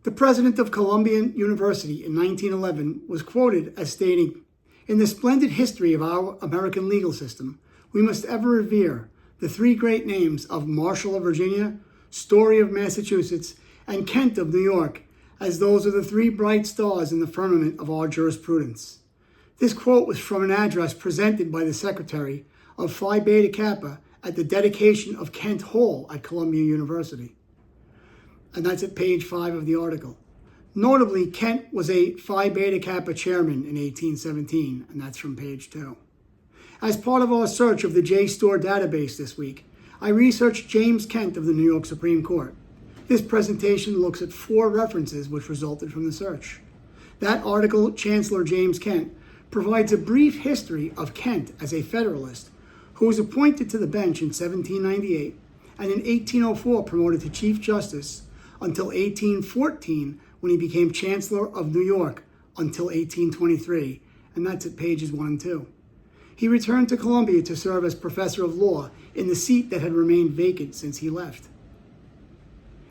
The president of Columbia University in 1911 was quoted as stating, "In the splendid history of our American legal system, we must ever revere the three great names of Marshall of Virginia, Story of Massachusetts, and Kent of New York, as those are the three bright stars in the firmament of our jurisprudence." This quote was from an address presented by the secretary of Phi Beta Kappa at the dedication of Kent Hall at Columbia University. And that's at page 5 of the article. Notably, Kent was a Phi Beta Kappa chairman in 1817, and that's from page 2. As part of our search of the JSTOR database this week, I researched James Kent of the New York Supreme Court. This presentation looks at 4 references which resulted from the search. That article, Chancellor James Kent, provides a brief history of Kent as a Federalist who was appointed to the bench in 1798 and in 1804 promoted to Chief Justice until 1814 when he became Chancellor of New York until 1823, and that's at pages 1 and 2. He returned to Columbia to serve as professor of law in the seat that had remained vacant since he left.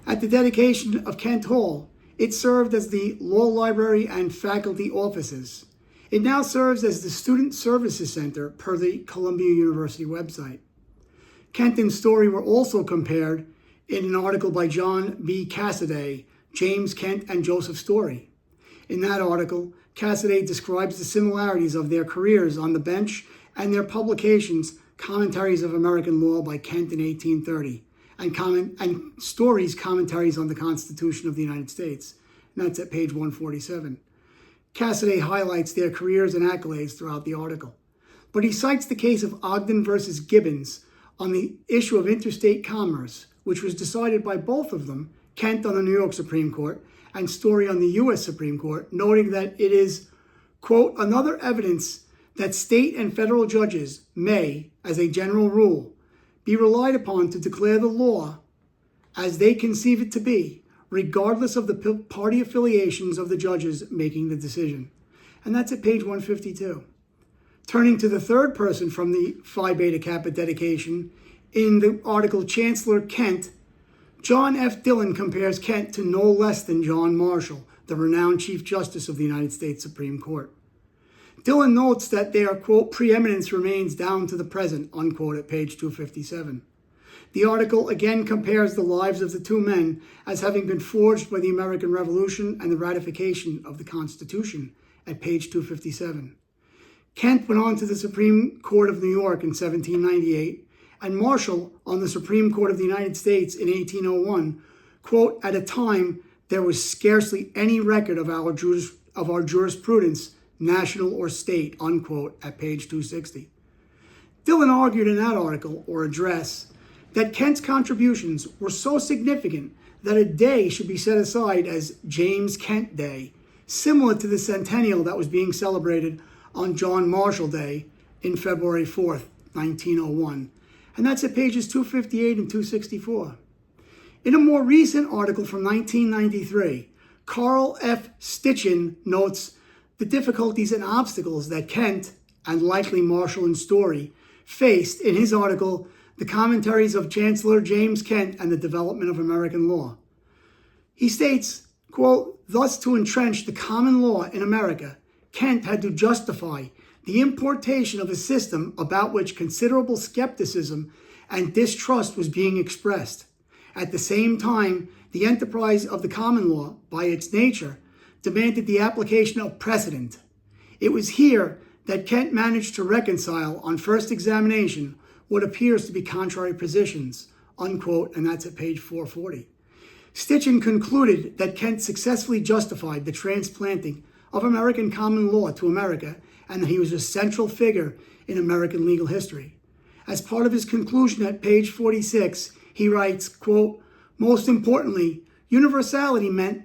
At the dedication of Kent Hall, it served as the law library and faculty offices. It now serves as the Student Services Center per the Columbia University website. Kent and Story were also compared in an article by John B. Cassaday, James Kent and Joseph Story. In that article, Cassaday describes the similarities of their careers on the bench and their publications, Commentaries of American Law by Kent in 1830, and Story's Commentaries on the Constitution of the United States. And that's at page 147. Cassaday highlights their careers and accolades throughout the article. But he cites the case of Ogden versus Gibbons on the issue of interstate commerce, which was decided by both of them, Kent on the New York Supreme Court and Story on the U.S. Supreme Court, noting that it is, quote, another evidence that state and federal judges may, as a general rule, be relied upon to declare the law as they conceive it to be, regardless of the party affiliations of the judges making the decision. And that's at page 152. Turning to the third person from the Phi Beta Kappa dedication, in the article Chancellor Kent, John F. Dillon compares Kent to no less than John Marshall, the renowned Chief Justice of the United States Supreme Court. Dillon notes that their, quote, preeminence remains down to the present, unquote, at page 257. The article again compares the lives of the two men as having been forged by the American Revolution and the ratification of the Constitution at page 257. Kent went on to the Supreme Court of New York in 1798, and Marshall on the Supreme Court of the United States in 1801, quote, at a time there was scarcely any record of our jurisprudence, national or state, unquote, at page 260. Dillon argued in that article or address that Kent's contributions were so significant that a day should be set aside as James Kent Day, similar to the centennial that was being celebrated on John Marshall Day in February 4th, 1901. And that's at pages 258 and 264. In a more recent article from 1993, Carl F. Stitchin notes the difficulties and obstacles that Kent, and likely Marshall and Story, faced in his article, The Commentaries of Chancellor James Kent and the Development of American Law. He states, quote, thus to entrench the common law in America, Kent had to justify the importation of a system about which considerable skepticism and distrust was being expressed. At the same time, the enterprise of the common law, by its nature, demanded the application of precedent. It was here that Kent managed to reconcile on first examination what appears to be contrary positions, unquote, and that's at page 440. Stitchin concluded that Kent successfully justified the transplanting of American common law to America and that he was a central figure in American legal history. As part of his conclusion at page 46, he writes, quote, most importantly, universality meant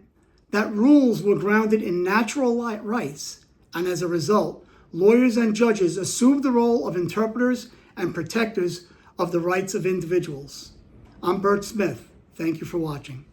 that rules were grounded in natural rights, and as a result, lawyers and judges assumed the role of interpreters and protectors of the rights of individuals. I'm Bert Smith. Thank you for watching.